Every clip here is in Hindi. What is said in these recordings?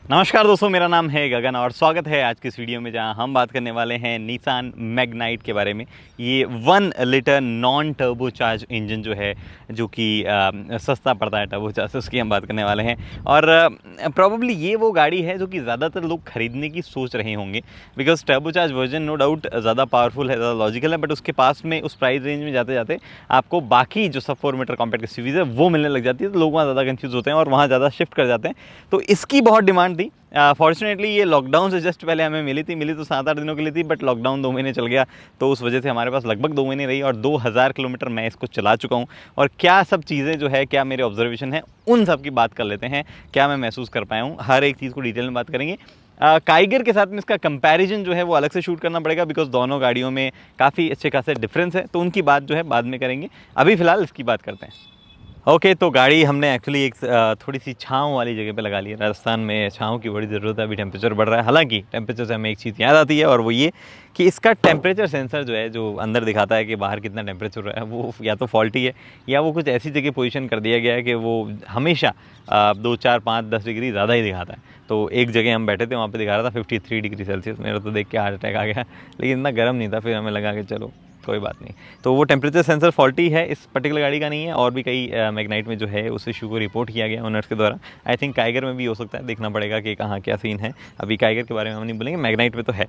नमस्कार दोस्तों, मेरा नाम है गगन और स्वागत है आज की इस वीडियो में जहां हम बात करने वाले हैं निसान मैग्नाइट के बारे में। ये 1 litre non turbo charge engine जो है, जो कि सस्ता पड़ता है टर्बो चार्ज से, उसकी हम बात करने वाले हैं। और प्रॉबेबली ये वो गाड़ी है जो कि ज़्यादातर लोग खरीदने की सोच रहे होंगे, because turbo charge version no doubt ज़्यादा पावरफुल है, ज़्यादा लॉजिकल है, बट उसके पास में उस प्राइस रेंज में जाते जाते आपको बाकी जो सब 4 मीटर कॉम्पैक्ट एसयूवीज है वो मिलने लग जाती है, तो लोग वहाँ ज़्यादा कन्फ्यूज़ होते हैं और वहाँ ज़्यादा शिफ्ट कर जाते हैं। तो इसकी बहुत डिमांड थी। फॉर्चुनेटली ये लॉकडाउन से जस्ट पहले हमें मिली तो 7-8 दिनों के लिए थी, बट लॉकडाउन 2 महीने चल गया, तो उस वजह से हमारे पास लगभग 2 महीने रही और 2000 किलोमीटर मैं इसको चला चुका हूँ। और क्या सब चीज़ें जो है, क्या मेरे ऑब्जर्वेशन है, उन सब की बात कर लेते हैं। क्या मैं महसूस कर पाया हूँ, हर एक चीज़ को डिटेल में बात करेंगे। काइगर के साथ में इसका कंपैरिजन जो है वो अलग से शूट करना पड़ेगा, बिकॉज दोनों गाड़ियों में काफ़ी अच्छे खासे डिफरेंस है, तो उनकी बात जो है बाद में करेंगे। अभी फ़िलहाल इसकी बात करते हैं। ओके, तो गाड़ी हमने एक्चुअली एक थोड़ी सी छाँव वाली जगह पे लगा ली है। राजस्थान में छाँव की बड़ी ज़रूरत है, अभी टेम्परेचर बढ़ रहा है। हालांकि टेम्परेचर से हमें एक चीज़ याद आती है, और वो ये कि इसका टेम्परेचर सेंसर जो है, जो अंदर दिखाता है कि बाहर कितना टेम्परेचर हो रहा है, वो या तो फॉल्टी है या वो कुछ ऐसी जगह पोजीशन कर दिया गया है कि वो हमेशा 2, 4, 5, 10 डिग्री ज़्यादा ही दिखाता है। तो एक जगह हम बैठे थे, वहाँ पे दिखा रहा था 53 डिग्री सेल्सियस। मेरा तो देख के हार्ट अटैक आ गया, लेकिन इतना गर्म नहीं था। फिर हमें लगा कि चलो कोई बात नहीं। तो वो टेम्परेचर सेंसर फॉल्टी है, इस पर्टिकुलर गाड़ी का नहीं है। और भी कई मैग्नाइट में जो है उस इशू को रिपोर्ट किया गया ओनर्स के द्वारा। आई थिंक काइगर में भी हो सकता है, देखना पड़ेगा कि कहाँ क्या सीन है। अभी काइगर के बारे में हम नहीं बोलेंगे, मैग्नाइट में तो है।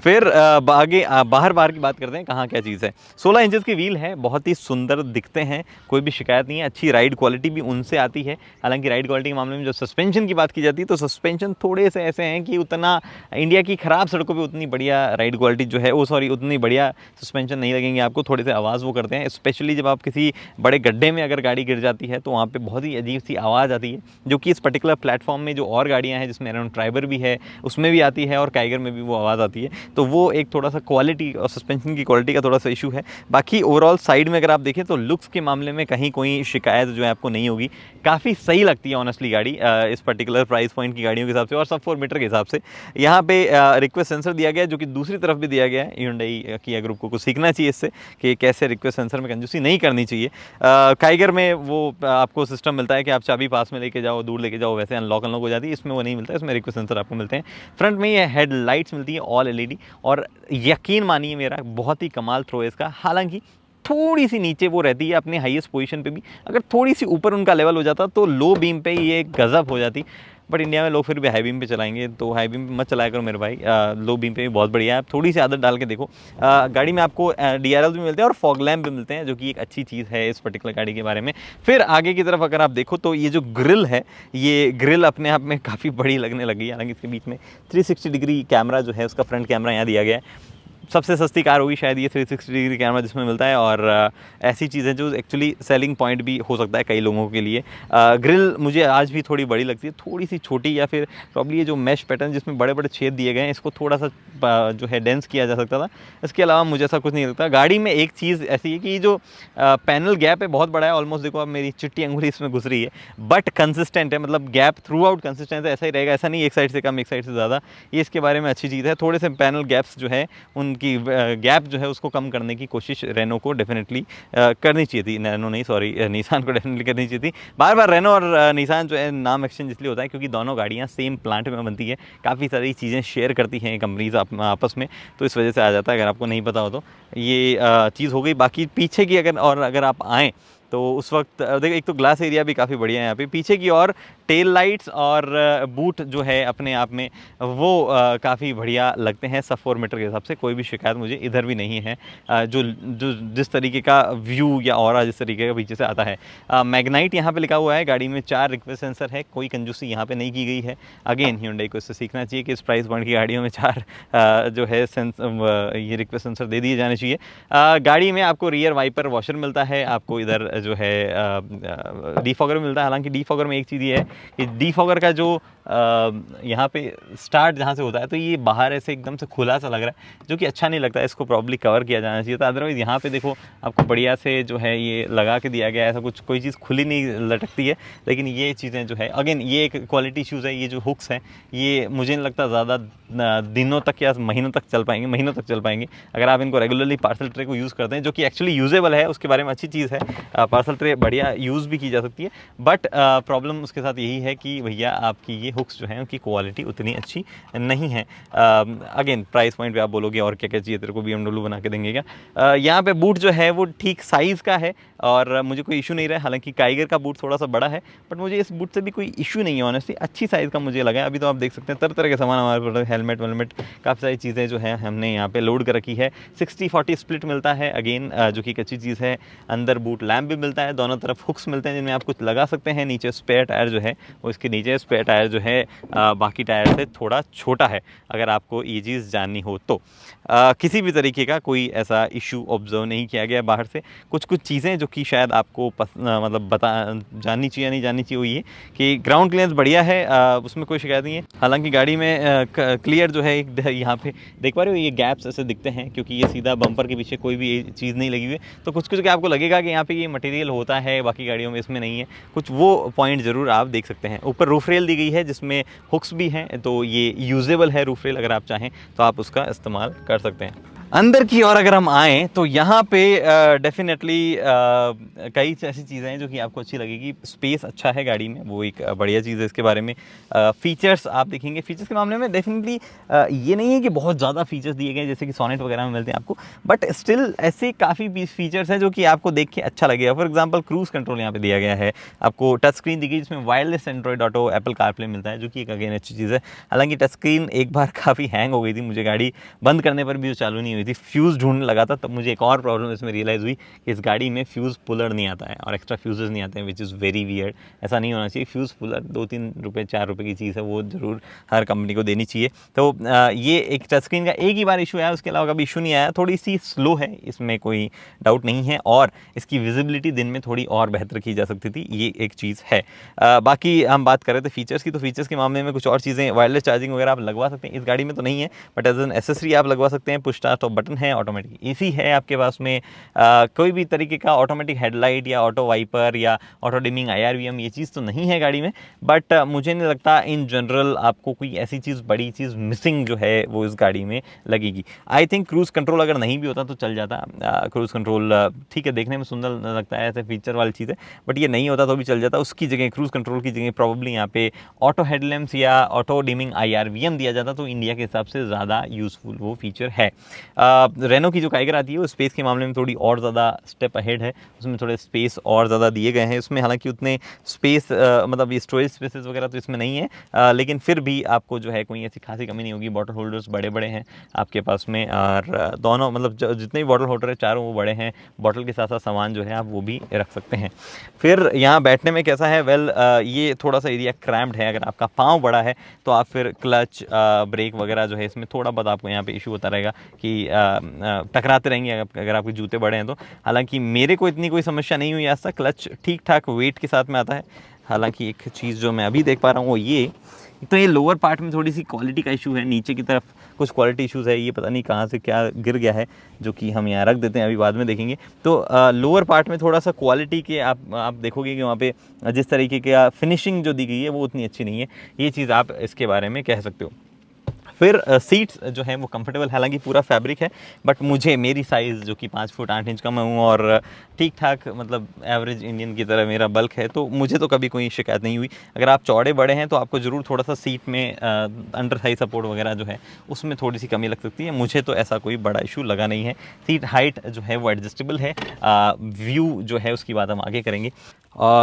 फिर आगे बाहर की बात करते हैं, कहाँ क्या चीज़ है। 16 इंचज़ की व्हील है, बहुत ही सुंदर दिखते हैं, कोई भी शिकायत नहीं है। अच्छी राइड क्वालिटी भी उनसे आती है। हालांकि राइड क्वालिटी के मामले में जब सस्पेंशन की बात की जाती है, तो सस्पेंशन थोड़े से ऐसे हैं कि उतना इंडिया की ख़राब सड़कों पर उतनी बढ़िया राइड क्वालिटी जो है, उतनी बढ़िया सस्पेंशन नहीं लगेंगे आपको। थोड़े से आवाज़ वो करते हैं, स्पेशली जब आप किसी बड़े गड्ढे में अगर गाड़ी गिर जाती है, तो वहाँ पे बहुत ही अजीब सी आवाज़ आती है, जो कि इस पर्टिकुलर प्लेटफॉर्म में जो और गाड़ियाँ हैं, जिसमें अराउंड ट्राइबर भी है, उसमें भी आती है, और काइगर में भी वो आवाज़ आती है। तो वो एक थोड़ा सा क्वालिटी और सस्पेंशन की क्वालिटी का थोड़ा सा इशू है। बाकी ओवरऑल साइड में अगर आप देखें तो लुक्स के मामले में कहीं कोई शिकायत जो है आपको नहीं होगी। काफ़ी सही लगती है ऑनेस्टली गाड़ी इस पर्टिकुलर प्राइस पॉइंट की गाड़ियों के हिसाब से और सब 4 मीटर के हिसाब से। यहाँ पे रिक्वेस्ट सेंसर दिया गया है, जो कि दूसरी तरफ भी दिया गया है। Hyundai किया ग्रुप को कुछ सीखना चाहिए इससे, कि कैसे रिक्वेस्ट सेंसर में कंजूसी नहीं करनी चाहिए। काइगर में वो आपको सिस्टम मिलता है कि आप चाबी पास में लेके जाओ, दूर लेके जाओ, वैसे अनलॉक हो जाती है। इसमें वो नहीं मिलता है, इसमें रिक्वेस्ट सेंसर आपको मिलते हैं। फ्रंट में ये हेडलाइट्स मिलती है ऑल LED, और यकीन मानिए मेरा, बहुत ही कमाल थ्रो है इसका। हालांकि थोड़ी सी नीचे वो रहती है अपने हाईएस्ट पोजीशन पे भी, अगर थोड़ी सी ऊपर उनका लेवल हो जाता तो लो बीम पे ये गजब हो जाती। बट इंडिया में लोग फिर भी हाई बीम पे चलाएंगे, तो हाई बीम पे मत चलाया करो मेरे भाई। लो बीम पे भी बहुत बढ़िया है, आप थोड़ी सी आदत डाल के देखो। गाड़ी में आपको DRL भी मिलते हैं और फॉग लैम्प भी मिलते हैं, जो कि एक अच्छी चीज़ है इस पर्टिकुलर गाड़ी के बारे में। फिर आगे की तरफ अगर आप देखो तो ये जो ग्रिल है, ये ग्रिल अपने आप में काफ़ी बड़ी लगने लगी है। हालांकि इसके बीच में 360 डिग्री कैमरा जो है, उसका फ्रंट कैमरा यहाँ दिया गया है। सबसे सस्ती कार होगी शायद ये 360 डिग्री कैमरा जिसमें मिलता है, और ऐसी चीज़ें जो एक्चुअली सेलिंग पॉइंट भी हो सकता है कई लोगों के लिए। ग्रिल मुझे आज भी थोड़ी बड़ी लगती है, थोड़ी सी छोटी, या फिर प्रॉब्ली ये जो मैश पैटर्न जिसमें बड़े बड़े छेद दिए गए हैं, इसको थोड़ा सा जो है डेंस किया जा सकता था। इसके अलावा मुझे ऐसा कुछ नहीं लगता। गाड़ी में एक चीज़ ऐसी है कि ये जो पैनल गैप है बहुत बड़ा है, ऑलमोस्ट देखो अब मेरी चिट्टी अंगुली इसमें घुस रही है, बट कंसिस्टेंट है, मतलब गैप थ्रू आउट कंसिस्टेंट है, ऐसा ही रहेगा, ऐसा नहीं एक साइड से कम एक साइड से ज़्यादा। ये इसके बारे में अच्छी चीज़ है। थोड़े से पैनल गैप्स जो है, उनकी गैप जो है उसको कम करने की कोशिश रेनो को डेफिनेटली करनी चाहिए थी। रेनो नहीं, सॉरी, निसान को डेफिनेटली करनी चाहिए थी। बार बार रेनो और निसान जो है नाम एक्सचेंज इसलिए होता है क्योंकि दोनों गाड़ियाँ सेम प्लांट में बनती है, काफ़ी सारी चीज़ें शेयर करती हैं कंपनीज आपस में, तो इस वजह से आ जाता है। अगर आपको नहीं पता हो तो ये चीज़ हो गई। बाकी पीछे की अगर आप आएँ तो उस वक्त देखिए, एक तो ग्लास एरिया भी काफ़ी बढ़िया है यहाँ पे। पीछे की और टेल लाइट्स और बूट जो है अपने आप में वो काफ़ी बढ़िया लगते हैं सब 4 मीटर के हिसाब से। कोई भी शिकायत मुझे इधर भी नहीं है। जो जो जिस तरीके का व्यू या ऑरा जिस तरीके का पीछे से आता है। मैग्नाइट यहाँ पे लिखा हुआ है, गाड़ी में 4 रिक्वेस्ट सेंसर है, कोई कंजूसी यहाँ पे नहीं की गई है। अगेन Hyundai को इससे सीखना चाहिए कि इस प्राइस पॉइंट की गाड़ियों में 4 जो है ये रिक्वेस्ट सेंसर दे दिए जाने चाहिए। गाड़ी में आपको रियर वाइपर वॉशर मिलता है, आपको इधर जो है डीफॉगर मिलता है। हालांकि डीफॉगर में एक चीज़ ये है कि डीफॉगर का जो यहाँ पे स्टार्ट जहाँ से होता है, तो ये बाहर ऐसे एकदम से खुला सा लग रहा है, जो कि अच्छा नहीं लगता है। इसको प्रॉब्ली कवर किया जाना चाहिए था। अदरवाइज़ यहाँ पे देखो आपको बढ़िया से जो है ये लगा के दिया गया है, ऐसा कुछ कोई चीज़ खुली नहीं लटकती है। लेकिन ये चीज़ें जो है, अगेन ये एक क्वालिटी इशूज़ है। ये जो हुक्स हैं, ये मुझे नहीं लगता ज़्यादा दिनों तक या महीनों तक चल पाएंगे। अगर आप इनको रेगुलरली पार्सल ट्रे को यूज़ करते हैं, जो कि एक्चुअली यूजेबल है, उसके बारे में अच्छी चीज़ है। पार्सल ट्रे बढ़िया यूज़ भी की जा सकती है, बट प्रॉब्लम उसके साथ यही है कि भैया आपकी ये हुक्स जो हैं उनकी क्वालिटी उतनी अच्छी नहीं है। अगेन प्राइस पॉइंट पे आप बोलोगे और क्या क्या चाहिए तेरे को, BMW बना के देंगे क्या। यहाँ पे बूट जो है वो ठीक साइज़ का है और मुझे कोई इशू नहीं रहा है। हालांकि काइगर का बूट थोड़ा सा बड़ा है, बट मुझे इस बूट से भी कोई इशू नहीं है ऑनेस्टली, अच्छी साइज़ का मुझे लगा है। अभी तो आप देख सकते हैं तरह तरह के सामान हमारे पास, हेलमेट वेलमेट काफ़ी सारी चीज़ें जो है हमने यहाँ पे लोड कर रखी है। 60-40 स्प्लिट मिलता है अगेन, जो कि एक अच्छी चीज़ है। अंदर बूट लैम्प भी मिलता है, दोनों तरफ हुक्स मिलते हैं जिनमें आप कुछ लगा सकते हैं। नीचे स्पेयर टायर जो है वो इसके नीचे स्पेयर टायर जो है बाकी टायर से थोड़ा छोटा है, अगर आपको ये चीज़ जाननी हो तो। किसी भी तरीके का कोई ऐसा इशू ऑब्जर्व नहीं किया गया बाहर से। कुछ कुछ चीज़ें जो कि शायद आपको मतलब जाननी चाहिए या नहीं जाननी चाहिए, वो ये कि ग्राउंड क्लियरेंस बढ़िया है, उसमें कोई शिकायत नहीं है। हालांकि गाड़ी में क्लियर जो है एक यहाँ पे देख पा रहे हो ये गैप्स ऐसे दिखते हैं, क्योंकि ये सीधा बम्पर के पीछे कोई भी चीज़ नहीं लगी हुई है। तो कुछ कुछ आपको लगेगा कि यहाँ पे ये मटेरियल होता है, बाकी गाड़ियों में इसमें नहीं है, कुछ वो पॉइंट ज़रूर आप देख सकते हैं। ऊपर रूफ रेल दी गई है जिसमें हुक्स भी हैं, तो ये यूजेबल है रूफ रेल, अगर आप चाहें तो आप उसका इस्तेमाल कर सकते हैं। अंदर की ओर अगर हम आएँ तो यहाँ पे डेफिनेटली कई ऐसी चीज़ें हैं जो कि आपको अच्छी लगेगी। स्पेस अच्छा है गाड़ी में, वो एक बढ़िया चीज़ है इसके बारे में। फीचर्स आप देखेंगे, फीचर्स के मामले में डेफिनेटली ये नहीं है कि बहुत ज़्यादा फीचर्स दिए गए जैसे कि सोनेट वगैरह में मिलते हैं आपको, बट स्टिल ऐसे काफ़ी फीचर्स हैं जो कि आपको देख के अच्छा लगेगा। फॉर एग्जाम्पल क्रूज़ कंट्रोल यहाँ पे दिया गया है, आपको टच स्क्रीन दी गई जिसमें wireless Android auto Apple CarPlay मिलता है, जो कि एक अगेन अच्छी चीज़ है। हालांकि टच स्क्रीन एक बार काफ़ी हैंग हो गई थी, मुझे गाड़ी बंद करने पर भी वो चालू नहीं हुई थी। फ्यूज़ ढूंढने लगा था, तब मुझे एक और प्रॉब्लम इसमें रियलाइज़ हुई कि इस गाड़ी में फ्यूज़ पुलर नहीं आता है और एक्स्ट्रा फ्यूज़ेस नहीं आते हैं, विच इज़ वेरी वियर्ड। ऐसा नहीं होना चाहिए। फ्यूज़ पुलर 2-3 रुपये 4 रुपये की चीज़ है, वो ज़रूर हर कंपनी को देनी चाहिए। तो ये एक टच स्क्रीन का एक ही बार इशू आया, उसके अलावा कभी इशू नहीं आया। थोड़ी सी स्लो है, इसमें कोई डाउट नहीं है, और इसकी विजिबिलिटी दिन में थोड़ी और बेहतर की जा सकती थी, ये एक चीज़ है। बाकी हम बात कर रहे थे फीचर्स की, तो फीचर्स के मामले में कुछ और चीज़ें, वायरलेस चार्जिंग वगैरह आप लगवा सकते हैं। इस गाड़ी में तो नहीं है, बट एज एन एसेसरी आप लगवा सकते हैं। पुश स्टार्ट बटन है, ऑटोमेटिक एसी है आपके पास में, कोई भी तरीके का ऑटोमेटिक हेडलाइट या ऑटो वाइपर या ऑटो डिमिंग IRVM ये चीज़ तो नहीं है गाड़ी में। बट मुझे नहीं लगता इन जनरल आपको कोई ऐसी चीज़, बड़ी चीज़ मिसिंग जो है वो इस गाड़ी में लगेगी। आई थिंक क्रूज़ कंट्रोल अगर नहीं भी होता तो चल जाता। क्रूज़ कंट्रोल ठीक है, देखने में सुंदर लगता है, ऐसे फीचर वाली चीज़ है, बट ये नहीं होता तो भी चल जाता। उसकी जगह, क्रूज़ कंट्रोल की जगह प्रॉब्ली यहाँ पे ऑटो हेडलैम्प्स या ऑटो डिमिंग IRVM दिया जाता, तो इंडिया के हिसाब से ज़्यादा यूज़फुल वो फीचर है। रेनो की जो काइगर आती है वो स्पेस के मामले में थोड़ी और ज़्यादा स्टेप अहेड है, उसमें थोड़े स्पेस और ज़्यादा दिए गए हैं। इसमें हालांकि उतने स्पेस मतलब ये स्टोरेज स्पेसेस वगैरह तो इसमें नहीं है, लेकिन फिर भी आपको जो है कोई ऐसी खासी कमी नहीं होगी। बॉटल होल्डर्स बड़े बड़े हैं आपके पास में, और दोनों मतलब जितने भी बॉटल होल्डर है चारों वो बड़े हैं। बॉटल के साथ साथ सामान जो है आप वो भी रख सकते हैं। फिर यहाँ बैठने में कैसा है, वेल ये थोड़ा सा एरिया क्रैम्प्ड है। अगर आपका पाँव बड़ा है तो आप फिर क्लच ब्रेक वगैरह जो है इसमें थोड़ा बहुत आपको यहाँ पे इशू होता रहेगा कि टकराते रहेंगे अगर आपके जूते बड़े हैं तो। हालांकि मेरे को इतनी कोई समस्या नहीं हुई आज तक, क्लच ठीक ठाक वेट के साथ में आता है। हालांकि एक चीज़ जो मैं अभी देख पा रहा हूँ वो ये, तो ये लोअर पार्ट में थोड़ी सी क्वालिटी का इशू है, नीचे की तरफ कुछ क्वालिटी इशूज़ है। ये पता नहीं कहाँ से क्या गिर गया है, जो कि हम यहाँ रख देते हैं, अभी बाद में देखेंगे। तो लोअर पार्ट में थोड़ा सा क्वालिटी के आप देखोगे कि वहाँ पे जिस तरीके की फिनिशिंग जो दी गई है वो उतनी अच्छी नहीं है। ये चीज़ आप इसके बारे में कह सकते हो। फिर सीट्स जो है वो कंफर्टेबल, हालांकि पूरा फैब्रिक है, बट मुझे मेरी साइज़ जो कि 5 फुट 8 इंच का मैं हूँ और ठीक ठाक मतलब एवरेज इंडियन की तरह मेरा बल्क है, तो मुझे तो कभी कोई शिकायत नहीं हुई। अगर आप चौड़े बड़े हैं तो आपको ज़रूर थोड़ा सा सीट में अंडर थाई सपोर्ट वगैरह जो है उसमें थोड़ी सी कमी लग सकती है। मुझे तो ऐसा कोई बड़ा इशू लगा नहीं है। सीट हाइट जो है वो एडजस्टेबल है। व्यू जो है उसकी बात हम आगे करेंगे।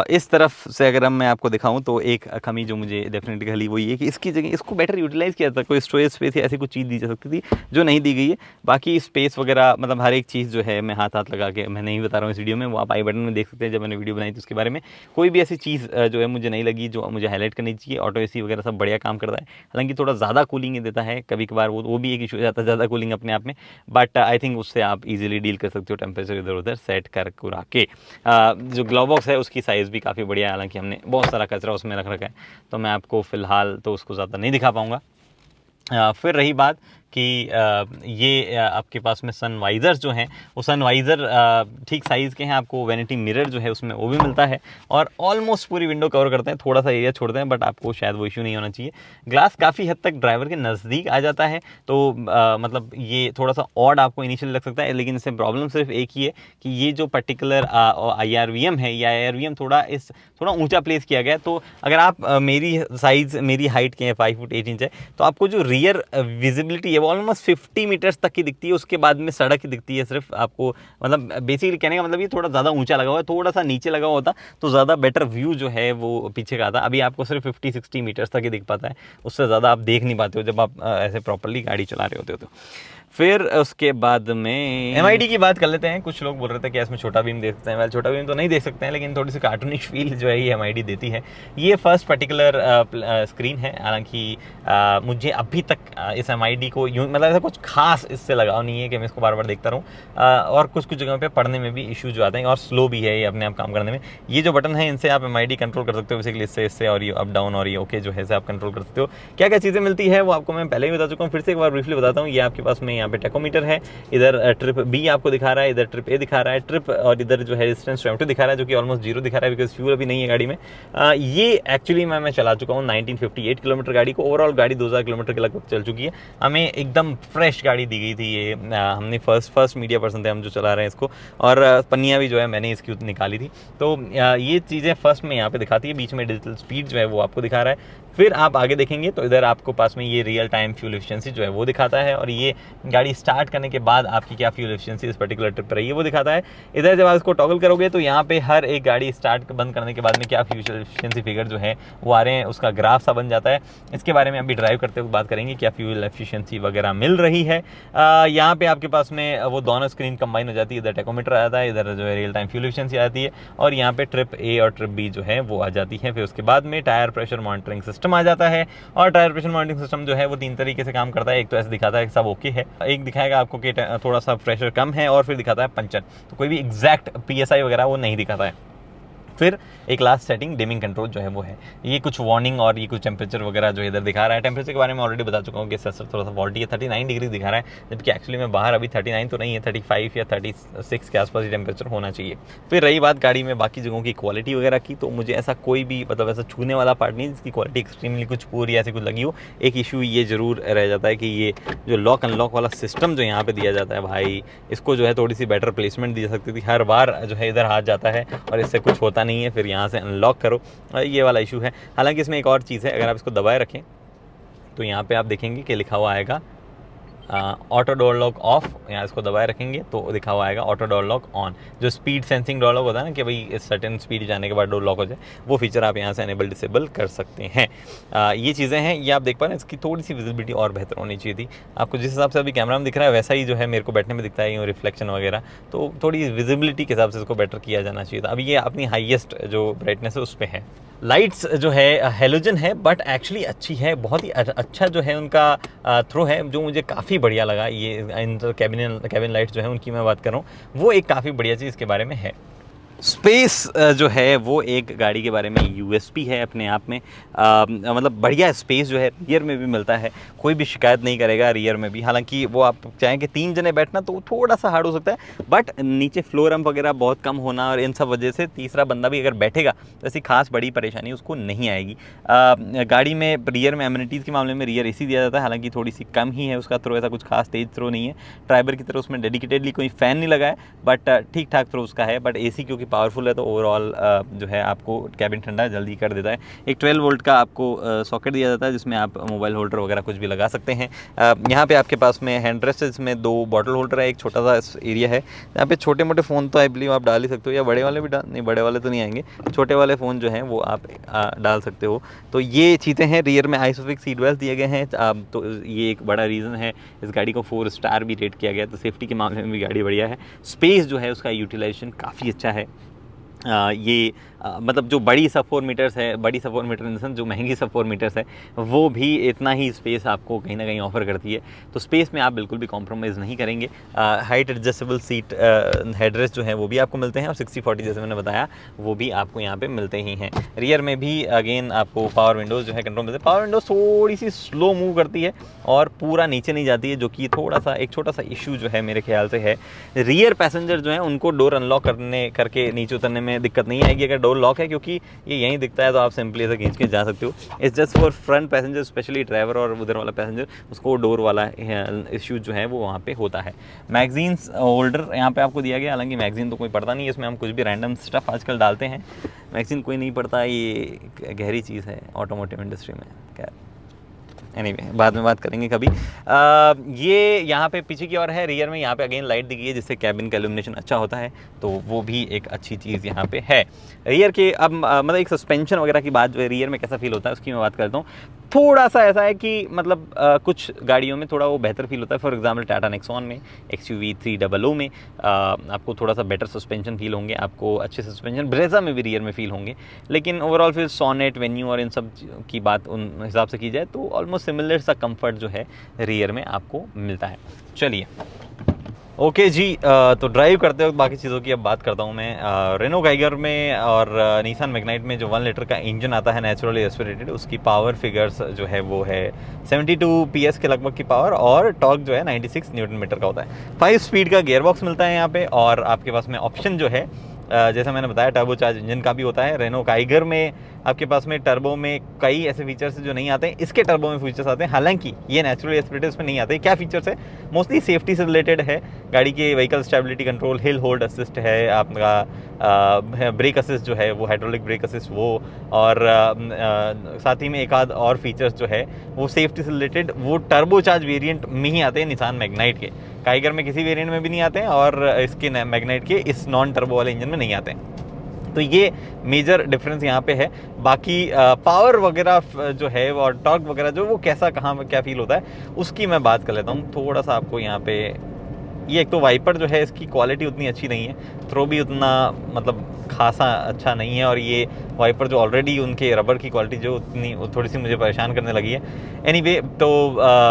इस तरफ से अगर मैं आपको दिखाऊं तो एक कमी जो मुझे डेफिनेटली खली वो ये कि इसकी जगह इसको बेटर यूटिलाइज़ किया जाता, कोई स्टोरेज स्पेस या ऐसी कुछ चीज़ दी जा सकती थी जो नहीं दी गई है। बाकी स्पेस वगैरह मतलब हर एक चीज़ जो है मैं हाथ लगा के मैं नहीं बता रहा हूँ इस वीडियो में, वो आप आई बटन में देख सकते हैं। जब मैंने वीडियो बनाई थी उसके बारे में कोई भी ऐसी चीज़ जो है मुझे नहीं लगी जो मुझे हाईलाइट करनी चाहिए। ऑटो AC वगैरह सब बढ़िया काम करता है, हालांकि थोड़ा ज़्यादा कूलिंग देता है कभी कभार, वो भी एक इशू हो जाता है ज़्यादा कूलिंग अपने आप में, बट आई थिंक उससे आप इजीली डील कर सकते हो टेम्परेचर इधर उधर सेट कर के। जो ग्लव बॉक्स है उसकी साइज़ भी काफ़ी बढ़िया है, हालांकि हमने बहुत सारा कचरा उसमें रख रखा है, तो मैं आपको फ़िलहाल तो उसको ज़्यादा नहीं दिखा पाऊँगा। फिर रही बात कि ये आपके पास में सन वाइज़र्स जो हैं वो सन वाइज़र ठीक साइज़ के हैं। आपको वैनिटी मिरर जो है उसमें वो भी मिलता है और ऑलमोस्ट पूरी विंडो कवर करते हैं, थोड़ा सा एरिया छोड़ते हैं, बट आपको शायद वो इशू नहीं होना चाहिए। ग्लास काफ़ी हद तक ड्राइवर के नज़दीक आ जाता है, तो मतलब ये थोड़ा सा ऑड आपको इनिशियल लग सकता है, लेकिन इससे प्रॉब्लम सिर्फ एक ही है कि ये जो पर्टिकुलर IRVM है, ये IRVM थोड़ा ऊंचा प्लेस किया गया है। तो अगर आप मेरी हाइट के हैं 5 फुट 8 इंच है, तो आपको जो रियर विजिबिलिटी है वो ऑलमोस्ट 50 मीटर्स तक की दिखती है, उसके बाद में सड़क ही दिखती है सिर्फ आपको। मतलब बेसिकली कहने का मतलब ये थोड़ा ज़्यादा ऊंचा लगा हुआ है, थोड़ा सा नीचे लगा हुआ होता तो ज़्यादा बेटर व्यू जो है वो पीछे का आता। अभी आपको सिर्फ 50-60 मीटर्स तक ही दिख पाता है, उससे ज़्यादा आप देख नहीं पाते हो जब आप ऐसे प्रॉपरली गाड़ी चला रहे होते हो। तो फिर उसके बाद में MID की बात कर लेते हैं। कुछ लोग बोल रहे थे कि इसमें छोटा बीम देख सकते हैं। छोटा बीम तो नहीं देख सकते हैं, लेकिन थोड़ी सी कार्टूनिश फील जो है ये MID देती है। ये फर्स्ट पर्टिकुलर स्क्रीन है, हालांकि मुझे अभी तक इस MID को यूँ मतलब ऐसा कुछ खास इससे लगाव नहीं है कि मैं इसको बार बार देखता रहूँ। और कुछ जगहों पर पढ़ने में भी इशू जो आते हैं, और स्लो भी है ये अपने आप काम करने में। ये जो बटन है इनसे आप MID कंट्रोल कर सकते हो बेसिकली, इससे और ये अप डाउन और ये ओके जो है आप कंट्रोल कर सकते हो। क्या क्या चीज़ें मिलती है वो आपको मैं पहले ही बता चुका हूँ, फिर से एक बार ब्रीफली बताता हूँ। ये आपके पास में यहाँ पे टेकोमीटर है, इधर ट्रिप B आपको दिखा रहा है, इधर ट्रिप A दिखा रहा है, ट्रिप और इधर जो है डिस्टेंस टाइम दिखा रहा है, जो कि ऑलमोस्ट 0 दिखा रहा है बिकॉज फ्यूल अभी नहीं है गाड़ी में। ये एक्चुअली मैं चला चुका हूँ 1958 किलोमीटर गाड़ी को। ओवरऑल गाड़ी 2000 किलोमीटर के लगभग चल चुकी है। हमें एकदम फ्रेश गाड़ी दी गई थी ये। हमने फर्स्ट मीडिया पर्सन थे हम जो चला रहे हैं इसको, और पन्नियाँ भी जो है मैंने इसकी निकाली थी। तो ये चीज़ें फर्स्ट में यहाँ पे दिखाती है, बीच में डिजिटल स्पीड जो है वो आपको दिखा रहा है। फिर आप आगे देखेंगे तो इधर आपको पास में ये रियल टाइम फ्यूल एफिशिएंसी जो है वो दिखाता है, और ये गाड़ी स्टार्ट करने के बाद आपकी क्या फ्यूल एफिशिएंसी इस पर्टिकुलर ट्रिप पर रही है वो दिखाता है। इधर जब आप इसको टॉगल करोगे तो यहाँ पे हर एक गाड़ी स्टार्ट बंद करने के बाद में क्या फ्यूल एफिशिएंसी फिगर जो है वो आ रहे हैं, उसका ग्राफ सा बन जाता है। इसके बारे में अभी ड्राइव करते हुए बात करेंगे क्या फ्यूल एफिशिएंसी वगैरह मिल रही है। यहाँ पे आपके पास में वो दोनों स्क्रीन कंबाइन हो जाती है, इधर टेकोमीटर आ जाता है, इधर जो है रियल टाइम फ्यूल एफिशिएंसी आती है, और यहाँ पे ट्रिप A और ट्रिप B जो है वो आ जाती है। फिर उसके बाद में टायर प्रेशर मॉनिटरिंग सिस्टम आ जाता है, और टायर प्रेशर मॉनिटरिंग सिस्टम जो है वो 3 तरीके से काम करता है। एक तो ऐसे दिखाता है कि सब ओके है, एक दिखाएगा आपको कि थोड़ा सा प्रेशर कम है, और फिर दिखाता है पंचर। तो कोई भी एग्जैक्ट PSI वगैरह वो नहीं दिखाता है। फिर एक लास्ट सेटिंग डिमिंग कंट्रोल जो है वो है, ये कुछ वार्निंग और ये कुछ टेम्परेचर वगैरह जो इधर दिखा रहा है। टेम्परेचर के बारे में ऑलरेडी बता चुका हूँ कि सेंसर थोड़ा सा फॉल्टी है, 39 डिग्री दिखा रहा है, जबकि एक्चुअली में बाहर अभी 39 तो नहीं है, 35 या 36 के आसपास ही टेम्परेचर होना चाहिए। फिर रही बात गाड़ी में बाकी जगहों की क्वालिटी वगैरह की, तो मुझे ऐसा कोई भी मतलब ऐसा छूने वाला पार्ट नहीं जिसकी क्वालिटी एक्सट्रीमली कुछ पूरी ऐसी कुछ लगी हो। एक इशू ये जरूर रह जाता है कि ये जो लॉक अनलॉक वाला सिस्टम जो यहाँ पे दिया जाता है भाई, इसको जो है थोड़ी सी बेटर प्लेसमेंट दी जा सकती थी। हर बार जो है इधर हाथ जाता है और इससे कुछ होता नहीं है, फिर यहाँ से अनलॉक करो, ये वाला इशू है। हालांकि इसमें एक और चीज़ है, अगर आप इसको दबाए रखें तो यहाँ पे आप देखेंगे कि लिखा हुआ आएगा ऑटो डोर लॉक ऑफ। यहाँ इसको दबाए रखेंगे तो लिखा हुआ आएगा ऑटो डोर लॉक ऑन। जो स्पीड सेंसिंग डोर लॉक होता है ना कि भाई इस सर्टेन स्पीड जाने के बाद डोर लॉक हो जाए, वो फीचर आप यहाँ से एनेबल डिसेबल कर सकते हैं। ये चीज़ें हैं, ये आप देख पा रहे हैं। इसकी थोड़ी सी विजिबिलिटी और बेहतर होनी चाहिए थी। आपको जिस हिसाब से अभी कैमरा में दिख रहा है वैसा ही जो है मेरे को बैठने में दिखता है, यूँ रिफ्लेक्शन वगैरह, तो थोड़ी विजिबिलिटी के हिसाब से इसको बेटर किया जाना चाहिए था। अभी ये अपनी हाईएस्ट जो ब्राइटनेस है उस पर है। लाइट्स जो है हेलोजन है, बट एक्चुअली अच्छी है, बहुत ही अच्छा जो है उनका थ्रो है, जो मुझे काफ़ी बढ़िया लगा। ये कैबिन लाइट्स जो है उनकी मैं बात कर रहा हूँ, वो एक काफ़ी बढ़िया चीज़ इसके बारे में है। स्पेस जो है वो एक गाड़ी के बारे में USP है अपने आप में। मतलब बढ़िया स्पेस जो है रियर में भी मिलता है, कोई भी शिकायत नहीं करेगा रियर में भी। हालांकि वो आप चाहें कि 3 जने बैठना तो थोड़ा सा हार्ड हो सकता है, बट नीचे फ्लोर रम्प वगैरह बहुत कम होना और इन सब वजह से तीसरा बंदा भी अगर बैठेगा तो ऐसी खास बड़ी परेशानी उसको नहीं आएगी। गाड़ी में रियर में एमिनिटीज़ के मामले में रियर AC दिया जाता है, हालांकि थोड़ी सी कम ही है उसका थ्रो, ऐसा कुछ खास तेज थ्रो नहीं है। ड्राइवर की तरह उसमें डेडिकेटेडली कोई फ़ैन नहीं लगा है, बट ठीक ठाक थ्रो उसका है। बट AC क्योंकि पावरफुल है तो ओवरऑल जो है आपको कैबिन ठंडा जल्दी कर देता है। एक 12 वोल्ट का आपको सॉकेट दिया जाता है जिसमें आप मोबाइल होल्डर वगैरह कुछ भी लगा सकते हैं। यहाँ पे आपके पास में हैंड रेस्ट है, इसमें 2 बॉटल होल्डर है, एक छोटा सा एरिया है यहाँ पे। छोटे मोटे फ़ोन तो आई बिलीव आप डाल ही सकते हो, या बड़े वाले भी नहीं, बड़े वाले तो नहीं आएंगे, छोटे वाले फ़ोन जो हैं वो आप डाल सकते हो। तो ये चीज़ें हैं। रियर में आइसोफिक सीट बेल्ट दिए गए हैं, तो ये एक बड़ा रीज़न है। इस गाड़ी को 4 स्टार भी रेट किया गया, तो सेफ्टी के मामले में भी गाड़ी बढ़िया है। स्पेस जो है उसका यूटिलाइजेशन काफ़ी अच्छा है। ये मतलब जो बड़ी सब 4 मीटर्स है, बड़ी सब 4 मीटर इन द सेंस जो महंगी सब 4 मीटर्स है, वो भी इतना ही स्पेस आपको कहीं ना कहीं ऑफर करती है। तो स्पेस में आप बिल्कुल भी कॉम्प्रोमाइज़ नहीं करेंगे। हाइट एडजस्टेबल सीट हेडरेस्ट जो है वो भी आपको मिलते हैं, और 60-40 जैसे मैंने बताया वो भी आपको यहाँ पे मिलते ही हैं। रियर में भी अगेन आपको पावर विंडोज़ जो है कंट्रोल मिलते हैं। पावर विंडोज़ थोड़ी सी स्लो मूव करती है और पूरा नीचे नहीं जाती है, जो कि थोड़ा सा एक छोटा सा इशू जो है मेरे ख्याल से है। रियर पैसेंजर जो है उनको डोर अनलॉक करके नीचे उतरने में दिक्कत नहीं आएगी अगर डोर लॉक है, क्योंकि ये यहीं दिखता है तो आप सिंपली ऐसे खींच के जा सकते हो। It's just for front passenger, specially driver और उधर वाला पैसेंजर, उसको डोर वाला इशू जो है वो वहाँ पे होता है। मैगजीन्स होल्डर यहाँ पे आपको दिया गया, हालांकि मैगजीन तो कोई पढ़ता नहीं है, इसमें हम कुछ भी रैंडम स्टफ आजकल डालते हैं, मैगजीन कोई नहीं पढ़ता, ये गहरी चीज़ है ऑटोमोटिव इंडस्ट्री में। खैर एनीवे बाद में बात करेंगे कभी। ये यहाँ पे पीछे की ओर है, रियर में यहाँ पे अगेन लाइट दी गई है जिससे कैबिन का इल्यूमिनेशन अच्छा होता है, तो वो भी एक अच्छी चीज़ यहाँ पे है। रियर के अब मतलब एक सस्पेंशन वगैरह की बात जो है रियर में कैसा फील होता है उसकी मैं बात करता हूँ। थोड़ा सा ऐसा है कि मतलब कुछ गाड़ियों में थोड़ा वो बेहतर फील होता है। फॉर एग्जांपल टाटा नेक्सॉन में, XUV 300 में आपको थोड़ा सा बेटर सस्पेंशन फील होंगे, आपको अच्छे सस्पेंशन ब्रेजा में भी रियर में फील होंगे। लेकिन ओवरऑल फिर सोनेट, वेन्यू और इन सब की बात उन हिसाब से की जाए तो ऑलमोस्ट सिमिलर सा कंफर्ट जो है रियर में आपको मिलता है। चलिए ओके जी, तो ड्राइव करते वक्त बाकी चीज़ों की अब बात करता हूँ मैं। रेनो काइगर में और निसान मैग्नाइट में जो 1 लीटर का इंजन आता है नेचुरली एस्पिरेटेड, उसकी पावर फिगर्स जो है वो है 72 PS के लगभग की पावर, और टॉर्क जो है 96 न्यूटन मीटर का होता है। 5 स्पीड का गियर बॉक्स मिलता है यहाँ पे, और आपके पास में ऑप्शन जो है जैसा मैंने बताया टर्बो चार्ज इंजन का भी होता है। रेनो काइगर में आपके पास में टर्बो में कई ऐसे फीचर्स जो नहीं आते हैं, इसके टर्बो में फीचर्स आते हैं, हालांकि ये नेचुरली एस्पिरेटेड में नहीं आते। क्या फीचर्स है? मोस्टली सेफ्टी से रिलेटेड है, गाड़ी के vehicle stability control, hill hold assist है, आपका ब्रेक असिस्ट जो है वो हाइड्रोलिक ब्रेक असिस्ट वो, और साथ ही में एक आध और फीचर्स जो है वो सेफ्टी से रिलेटेड वो टर्बो चार्ज वेरिएंट में ही आते हैं निसान मैग्नाइट के। काइगर में किसी वेरिएंट में भी नहीं आते हैं, और इसके मैग्नाइट के इस नॉन टर्बो वाले इंजन में नहीं आते हैं। तो ये मेजर डिफरेंस यहाँ पे है। बाकी पावर वगैरह जो है और टॉर्क वगैरह जो वो कैसा कहाँ क्या फील होता है उसकी मैं बात कर लेता हूँ थोड़ा सा आपको यहाँ पे। ये एक तो वाइपर जो है इसकी क्वालिटी उतनी अच्छी नहीं है, थ्रो भी उतना मतलब खासा अच्छा नहीं है, और ये वाइपर जो ऑलरेडी उनके रबर की क्वालिटी जो उतनी थोड़ी सी मुझे परेशान करने लगी है। एनीवे तो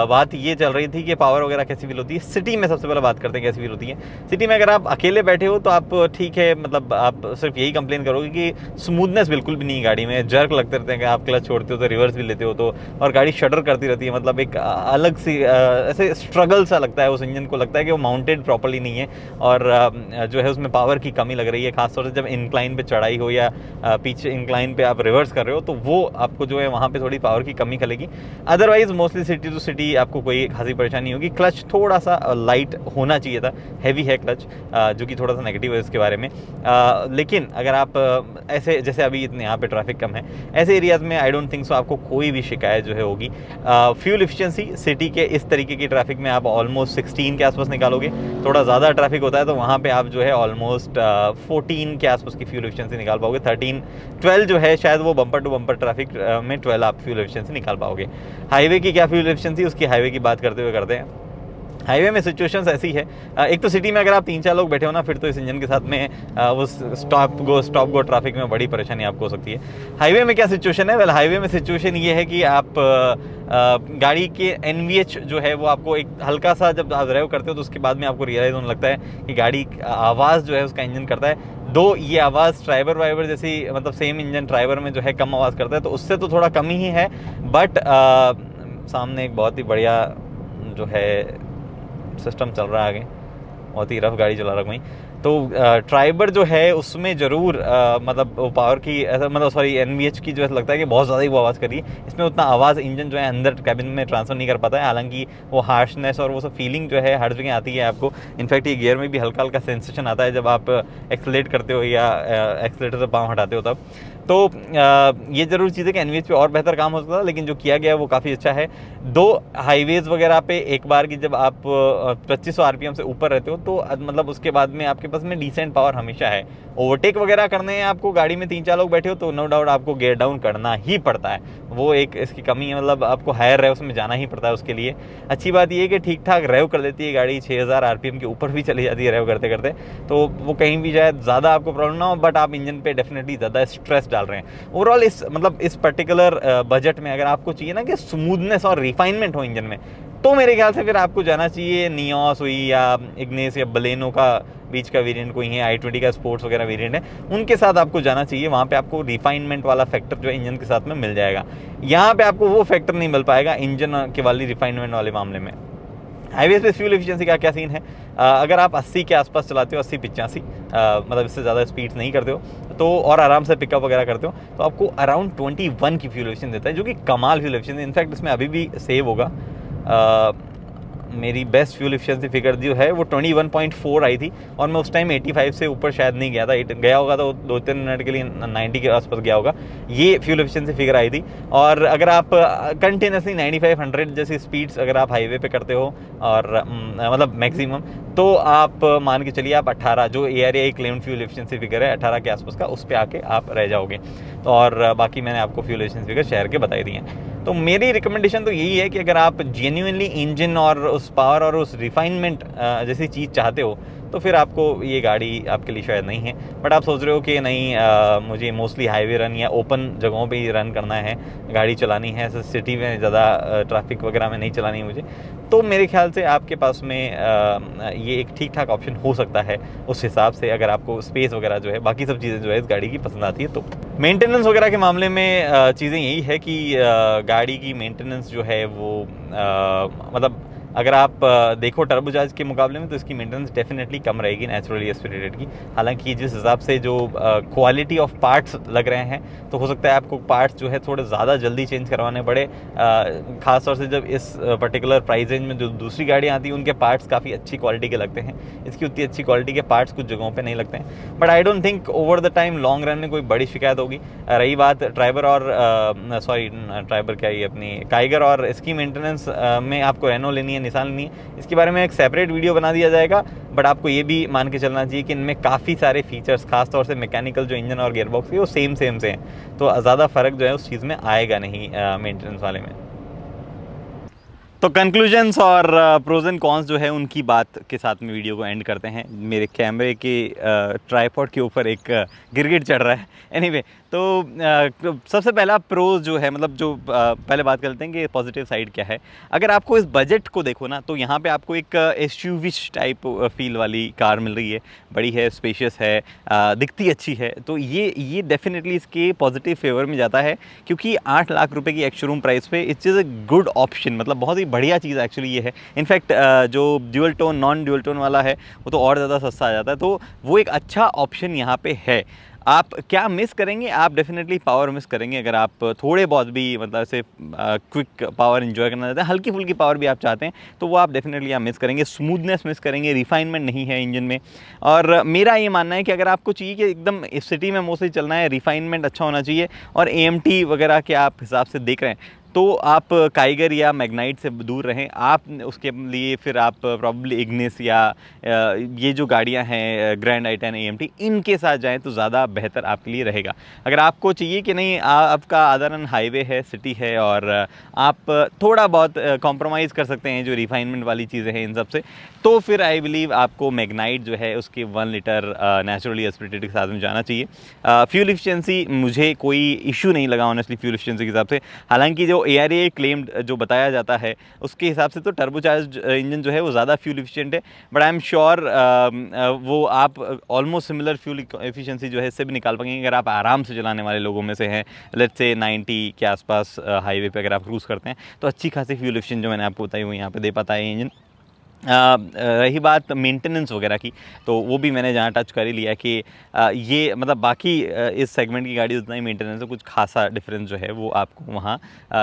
बात ये चल रही थी कि पावर वगैरह कैसी फील होती है सिटी में। सबसे पहले बात करते हैं कैसी फील होती है सिटी में। अगर आप अकेले बैठे हो तो आप ठीक है, मतलब आप सिर्फ यही कंप्लेन करोगे कि स्मूथनेस बिल्कुल भी नहीं है गाड़ी में, जर्क लगते रहते हैं कि आप क्लच छोड़ते हो तो रिवर्स भी लेते हो तो, और गाड़ी शटर करती रहती है, मतलब एक अलग सी ऐसे स्ट्रगल सा लगता है उस इंजन को, लगता है कि वो माउंटेड प्रॉपर्ली नहीं है, और जो है उसमें पावर की कमी लग रही है, खासतौर से जब इंक्लाइन पे चढ़ाई हो या पीछे इंक्लाइन पे आप रिवर्स कर रहे हो तो वो आपको जो है वहाँ पे थोड़ी पावर की कमी खलेगी। Otherwise mostly city to city आपको कोई खासी परेशानी होगी। क्लच थोड़ा सा लाइट होना चाहिए था, हैवी है क्लच, जो कि थोड़ा सा नेगेटिव है इसके बारे में। लेकिन अगर आप ऐसे जैसे अभी इतने यहाँ पे ट्रैफिक कम है, ऐसे एरियाज में आई डोंट थिंक सो आपको कोई भी शिकायत जो है होगी। फ्यूल एफिशिएंसी सिटी के इस तरीके की ट्रैफिक में आप ऑलमोस्ट 16 के आसपास निकालोगे। थोड़ा ज़्यादा ट्रैफिक होता है तो वहाँ पे आप जो है ऑलमोस्ट 14 के आसपास की फ्यूल एफिशिएंसी निकाल पाओगे। 12 जो है शायद वो बम्पर टू बम्पर ट्रैफिक में 12 आप फ्यूल एफिशिएंसी निकाल पाओगे। हाईवे की क्या फ्यूल एफिशिएंसी, उसकी हाईवे की बात करते हुए करते हैं। हाईवे में सिचुएशंस ऐसी है, एक तो सिटी में अगर आप 3-4 लोग बैठे हो ना, फिर तो इस इंजन के साथ में वो स्टॉप गो ट्रैफिक में बड़ी परेशानी आपको हो सकती है। हाईवे में क्या सिचुएशन है? वेल हाईवे में सिचुएशन ये है कि आप गाड़ी के NVH जो है वो आपको एक हल्का सा जब आप ड्राइव करते हो तो उसके बाद में आपको रियलाइज होने लगता है कि गाड़ी आवाज़ जो है उसका इंजन करता है। दो ये आवाज़ ट्राइबर वाइबर जैसी, मतलब सेम इंजन ट्राइबर में जो है कम आवाज़ करता है, तो उससे तो थोड़ा कम ही है, बट सामने एक बहुत ही बढ़िया जो है सिस्टम चल रहा है आगे, बहुत ही रफ गाड़ी चला रहा हूँ। तो ट्राइबर जो है उसमें ज़रूर मतलब वो पावर की ऐसा, मतलब सॉरी NVH की जो है लगता है कि बहुत ज़्यादा ही वो आवाज़ करी है। इसमें उतना आवाज़ इंजन जो है अंदर कैबिन में ट्रांसफ़र नहीं कर पाता है, हालांकि वो हार्शनेस और वो सब फीलिंग जो है हर जगह आती है आपको। इनफैक्ट ये गियर में भी हल्का हल्का सेंसेशन आता है जब आप एक्सलेट करते हो या एक्सलेटर से पाँव हटाते हो तब। तो ये ज़रूर चीज़ है कि एनवीएच पे और बेहतर काम हो सकता है, लेकिन जो किया गया है वो काफ़ी अच्छा है। 2 हाईवेज़ वगैरह पे एक बार की जब आप 2500 आरपीएम से ऊपर रहते हो तो मतलब उसके बाद में आपके पास में डिसेंट पावर हमेशा है। ओवरटेक वगैरह करने हैं आपको, गाड़ी में 3-4 लोग बैठे हो तो नो डाउट आपको गियर डाउन करना ही पड़ता है, वो एक इसकी कमी है, मतलब आपको हायर रेव्स में जाना ही पड़ता है उसके लिए। अच्छी बात ये है कि ठीक ठाक रेव कर देती है गाड़ी, 6000 आरपीएम के ऊपर भी चली जाती है रेव करते करते, तो वो कहीं भी जाए ज़्यादा आपको प्रॉब्लम ना हो, बट आप इंजन पे डेफिनेटली ज़्यादा स्ट्रेस डाल रहे हैं। ओवरऑल इस पर्टिकुलर बजट में अगर आपको चाहिए ना कि स्मूथनेस और रिफाइनमेंट हो इंजन में, तो मेरे ख्याल से फिर आपको जाना चाहिए नियोस हुई या इग्निस या बलेनो का बीच का वेरिएंट कोई है, i20 का स्पोर्ट्स वगैरह वेरिएंट है, उनके साथ आपको जाना चाहिए। वहाँ पे आपको रिफाइनमेंट वाला फैक्टर जो है इंजन के साथ में मिल जाएगा। यहाँ पे आपको वो फैक्टर नहीं मिल पाएगा इंजन के वाली रिफाइनमेंट वाले मामले में। हाईवे पे फ्यूल एफिशिएंसी का क्या सीन है, अगर आप 80 के आसपास चलाते हो, 80-85 मतलब इससे ज़्यादा स्पीड्स नहीं करते हो तो, और आराम से पिकअप वगैरह करते हो, तो आपको अराउंड 21 की फ्यूल एफिशिएंसी देता है, जो कि कमाल फ्यूल एफिशिएंसी। इनफैक्ट इसमें अभी भी सेव होगा, मेरी बेस्ट फ्यूल एफिशिएंसी फिगर जो है वो 21.4 आई थी, और मैं उस टाइम 85 से ऊपर शायद नहीं गया था, गया होगा तो 2-3 मिनट के लिए 90 के आसपास गया होगा, ये फ्यूल एफिशिएंसी फिगर आई थी। और अगर आप कंटिन्यूसली 95-100 जैसी स्पीड्स अगर आप हाईवे पे करते हो और मतलब मैक्सिमम, तो आप मान के चलिए आप 18 जो ARAI claimed fuel efficiency figure है 18 के आसपास का, उस पर आके आप रह जाओगे। और बाकी मैंने आपको फ्यूल एफिशिएंसी फिगर शेयर के बताई दी हैं। तो मेरी रिकमेंडेशन तो यही है कि अगर आप जेन्युइनली इंजन और उस पावर और उस रिफाइनमेंट जैसी चीज़ चाहते हो, तो फिर आपको ये गाड़ी आपके लिए शायद नहीं है। बट आप सोच रहे हो कि नहीं, मुझे मोस्टली हाईवे रन या ओपन जगहों पे ही रन करना है, गाड़ी चलानी है, ऐसे सिटी में ज़्यादा ट्रैफिक वगैरह में नहीं चलानी है मुझे, तो मेरे ख्याल से आपके पास में ये एक ठीक ठाक ऑप्शन हो सकता है उस हिसाब से, अगर आपको स्पेस वगैरह जो है, बाकी सब चीज़ें जो है इस गाड़ी की पसंद आती है। तो मेंटेनेंस वगैरह के मामले में चीज़ें यही है कि गाड़ी की मेंटेनेंस जो है वो मतलब अगर आप देखो टर्बोचार्ज के मुकाबले में, तो इसकी मेंटेनेंस डेफिनेटली कम रहेगी नेचुरली एस्पिरेटेड की। हालांकि जिस हिसाब से जो क्वालिटी ऑफ पार्ट्स लग रहे हैं, तो हो सकता है आपको पार्ट्स जो है थोड़े ज़्यादा जल्दी चेंज करवाने पड़े, ख़ासतौर से जब इस पर्टिकुलर प्राइस रेंज में जो दूसरी गाड़ियाँ आती हैं उनके पार्ट्स काफ़ी अच्छी क्वालिटी के लगते हैं, इसकी उतनी अच्छी क्वालिटी के पार्ट्स कुछ जगहों पर नहीं लगते हैं। But I don't think over the time long run में कोई बड़ी शिकायत होगी। रही बात ट्राइबर और ट्राइबर क्या ही अपनी काइगर और इसकी मेंटेनेंस में आपको रेनो लेनी है, निसान लेनी है, इसके बारे में एक सेपरेट वीडियो बना दिया जाएगा। बट आपको ये भी मान के चलना चाहिए कि इनमें काफ़ी सारे फीचर्स, खासतौर से मैकेनिकल जो इंजन और गियरबॉक्स है वो सेम से हैं, तो ज़्यादा फर्क जो है उस चीज़ में आएगा नहीं मेंटेनेंस वाले में। तो कंक्लूजन्स और प्रोज एंड कॉन्स जो है उनकी बात के साथ में वीडियो को एंड करते हैं। मेरे कैमरे के ट्राइपॉड के ऊपर एक गिरगिट चढ़ रहा है। एनीवे, तो सबसे पहला प्रोज जो है, मतलब जो पहले बात करते हैं कि पॉजिटिव साइड क्या है। अगर आपको इस बजट को देखो ना, तो यहाँ पे आपको एक एसयूवी टाइप फील वाली कार मिल रही है, बड़ी है, स्पेशियस है, दिखती अच्छी है, तो ये डेफिनेटली इसके पॉजिटिव फेवर में जाता है, क्योंकि 8 लाख रुपए की एक्स-शोरूम प्राइस पे it's is a good option, मतलब बहुत ही बढ़िया चीज़ एक्चुअली ये है। इनफैक्ट जो dual tone, non dual tone वाला है वो तो और ज़्यादा सस्ता आ जाता है, तो वो एक अच्छा ऑप्शन यहाँ पे है। आप क्या मिस करेंगे? आप डेफिनेटली पावर मिस करेंगे। अगर आप थोड़े बहुत भी मतलब ऐसे क्विक पावर एंजॉय करना चाहते हैं, हल्की फुल्की पावर भी आप चाहते हैं, तो वो आप डेफिनेटली आप मिस करेंगे। स्मूथनेस मिस करेंगे, रिफाइनमेंट नहीं है इंजन में। और मेरा ये मानना है कि अगर आपको चाहिए कि एकदम इस सिटी में मोस्टली चलना है, रिफाइनमेंट अच्छा होना चाहिए, और AMT वगैरह के आप हिसाब से देख रहे हैं, तो आप काइगर या मैग्नाइट से दूर रहें। आप उसके लिए फिर आप प्रॉब्ली इग्निस या ये जो गाड़ियां हैं ग्रैंड i10 AMT, इनके साथ जाएं तो ज़्यादा बेहतर आपके लिए रहेगा। अगर आपको चाहिए कि नहीं, आपका आदरण हाईवे है, सिटी है, और आप थोड़ा बहुत कॉम्प्रोमाइज़ कर सकते हैं जो रिफाइनमेंट वाली चीज़ें हैं इन सब से, तो फिर आई बिलीव आपको मैग्नाइट जो है उसके 1 लीटर नेचुरली एस्पिरेटेड के साथ में जाना चाहिए। फ्यूल एफिशिएंसी मुझे कोई इशू नहीं लगा ऑनेस्टली फ्यूल एफिशिएंसी के हिसाब से। हालांकि जो ARAI क्लेम्ड जो बताया जाता है उसके हिसाब से तो टर्बोचार्ज इंजन जो है वो ज़्यादा फ्यूल एफिशिएंट है, बट आई एम श्योर वो आप ऑलमोस्ट सिमिलर फ्यूल एफिशिएंसी जो है इससे भी निकाल पाएंगे अगर आप आराम से चलाने वाले लोगों में से हैं। लेट्स से 90 के आसपास हाईवे पे अगर आप क्रूज़ करते हैं, तो अच्छी खासी फ्यूल एफिशिएंट जो मैंने आपको बताई वो यहाँ पे दे पाता है इंजन। रही बात मेंटेनेंस वगैरह की, तो वो भी मैंने जहाँ टच कर ही लिया कि ये मतलब बाकी इस सेगमेंट की गाड़ी उतना ही मेंटेनेंस है, कुछ खासा डिफरेंस जो है वो आपको वहाँ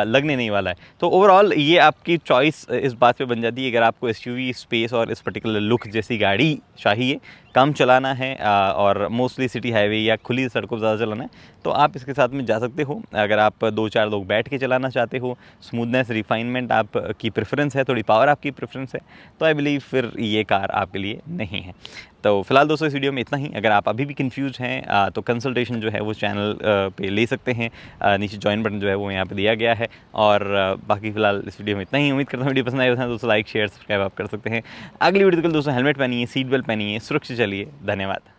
लगने नहीं वाला है। तो ओवरऑल ये आपकी चॉइस इस बात पे बन जाती है, अगर आपको SUV स्पेस और इस पर्टिकुलर लुक जैसी गाड़ी चाहिए, कम चलाना है और मोस्टली सिटी हाईवे या खुली सड़कों पर ज़्यादा चलाना है तो आप इसके साथ में जा सकते हो। अगर आप 2-4 लोग बैठ के चलाना चाहते हो, स्मूथनेस, रिफाइनमेंट आपकी प्रेफरेंस है, थोड़ी पावर आपकी प्रेफरेंस है, तो आई बिलीव फिर ये कार आपके लिए नहीं है। तो फिलहाल दोस्तों इस वीडियो में इतना ही। अगर आप अभी भी कंफ्यूज हैं तो कंसल्टेशन जो है वो चैनल पे ले सकते हैं, नीचे ज्वाइन बटन जो है वो यहाँ पे दिया गया है। और बाकी फिलहाल इस वीडियो में इतना ही। उम्मीद करता हूँ वीडियो पसंद आए तो दोस्तों लाइक शेयर सब्सक्राइब आप कर सकते हैं। अगली वीडियो तक दोस्तों हेलमेट पहनिए, सीट बेल्ट पहनिए, सुरक्षित चलिए। धन्यवाद।